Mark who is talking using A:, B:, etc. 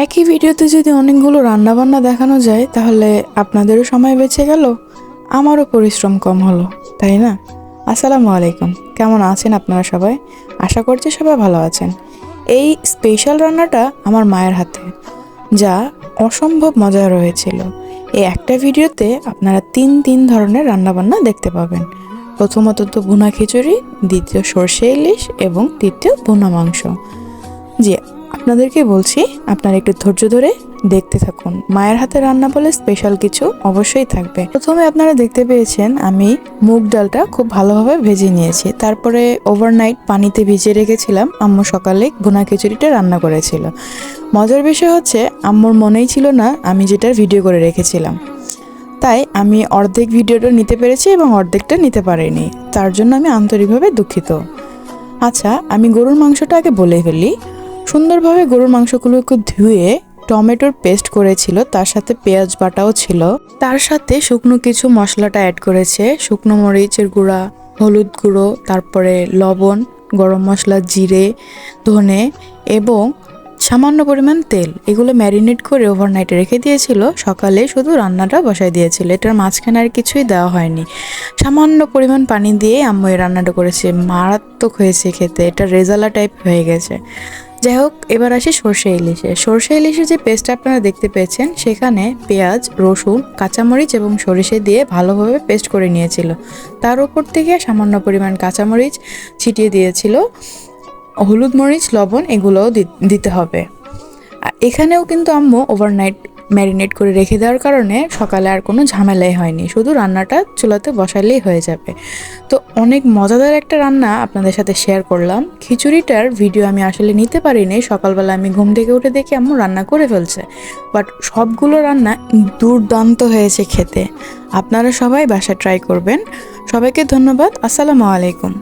A: একই ভিডিওতে যদি অনেকগুলো রান্নাবান্না দেখানো যায় তাহলে আপনাদেরও সময় বেঁচে গেল, আমারও পরিশ্রম কম হলো, তাই না? আসসালামু আলাইকুম, কেমন আছেন আপনারা সবাই? আশা করছি সবাই ভালো আছেন। এই স্পেশাল রান্নাটা আমার মায়ের হাতে, যা অসম্ভব মজার হয়েছিল। এই একটা ভিডিওতে আপনারা তিন ধরনের রান্নাবান্না দেখতে পাবেন। প্রথমত তো ভুনা খিচুড়ি, দ্বিতীয় সর্ষে ইলিশ এবং তৃতীয় ভুনা মাংস। জি, আপনাদেরকে বলছি আপনারা একটু ধৈর্য ধরে দেখতে থাকুন। মায়ের হাতে রান্না বলে স্পেশাল কিছু অবশ্যই থাকবে। প্রথমে আপনারা দেখতে পেয়েছেন আমি মুগ ডালটা খুব ভালোভাবে ভেজে নিয়েছি, তারপরে ওভারনাইট পানিতে ভিজিয়ে রেখেছিলাম। আম্মু সকালে ভুনা খিচুড়িটা রান্না করেছিল। মজার বিষয় হচ্ছে আম্মুর মনেই ছিল না আমি যেটার ভিডিও করে রেখেছিলাম, তাই আমি অর্ধেক ভিডিওটা নিতে পেরেছি এবং অর্ধেকটা নিতে পারিনি। তার জন্য আমি আন্তরিকভাবে দুঃখিত। আচ্ছা, আমি গরুর মাংসটা আগে বলে ফেলি। সুন্দরভাবে গরুর মাংসগুলোকে ধুয়ে টমেটোর পেস্ট করেছিল, তার সাথে পেঁয়াজ বাটাও ছিল। তার সাথে শুকনো কিছু মশলাটা অ্যাড করেছে, শুকনো মরিচের গুঁড়া, হলুদ গুঁড়ো, তারপরে লবণ, গরম মশলা, জিরে, ধনে এবং সামান্য পরিমাণ তেল। এগুলো ম্যারিনেট করে ওভারনাইটে রেখে দিয়েছিল। সকালে শুধু রান্নাটা বসায় দিয়েছিল, এটার মাঝখানে আর কিছুই দেওয়া হয়নি। সামান্য পরিমাণ পানি দিয়ে আম্মু এই রান্নাটা করেছে, মারাত্মক হয়েছে খেতে, এটা রেজালা টাইপ হয়ে গেছে। যাই হোক, এবার আসি সর্ষে ইলিশে। সর্ষে ইলিশের যে পেস্টটা আপনারা দেখতে পেয়েছেন, সেখানে পেঁয়াজ, রসুন, কাঁচামরিচ এবং সরিষে দিয়ে ভালোভাবে পেস্ট করে নিয়েছিল। তার উপর থেকে সামান্য পরিমাণ কাঁচামরিচ ছিটিয়ে দিয়েছিল। হলুদ, মরিচ, লবণ এগুলোও দিতে হবে। এখানেও কিন্তু আম্মু ওভারনাইট ম্যারিনেট করে রেখে দেওয়ার কারণে সকালে আর কোনো ঝামেলাই হয়নি, শুধু রান্নাটা চুলাতে বসালেই হয়ে যাবে। তো অনেক মজাদার একটা রান্না আপনাদের সাথে শেয়ার করলাম। খিচুড়িটার ভিডিও আমি আসলে নিতে পারিনি, সকালবেলা আমি ঘুম থেকে উঠে দেখি আম্মু রান্না করে ফেলছে, বাট সবগুলো রান্না দুর্দান্ত হয়েছে খেতে। আপনারা সবাই বাসায় ট্রাই করবেন। সবাইকে ধন্যবাদ। আসসালামু আলাইকুম।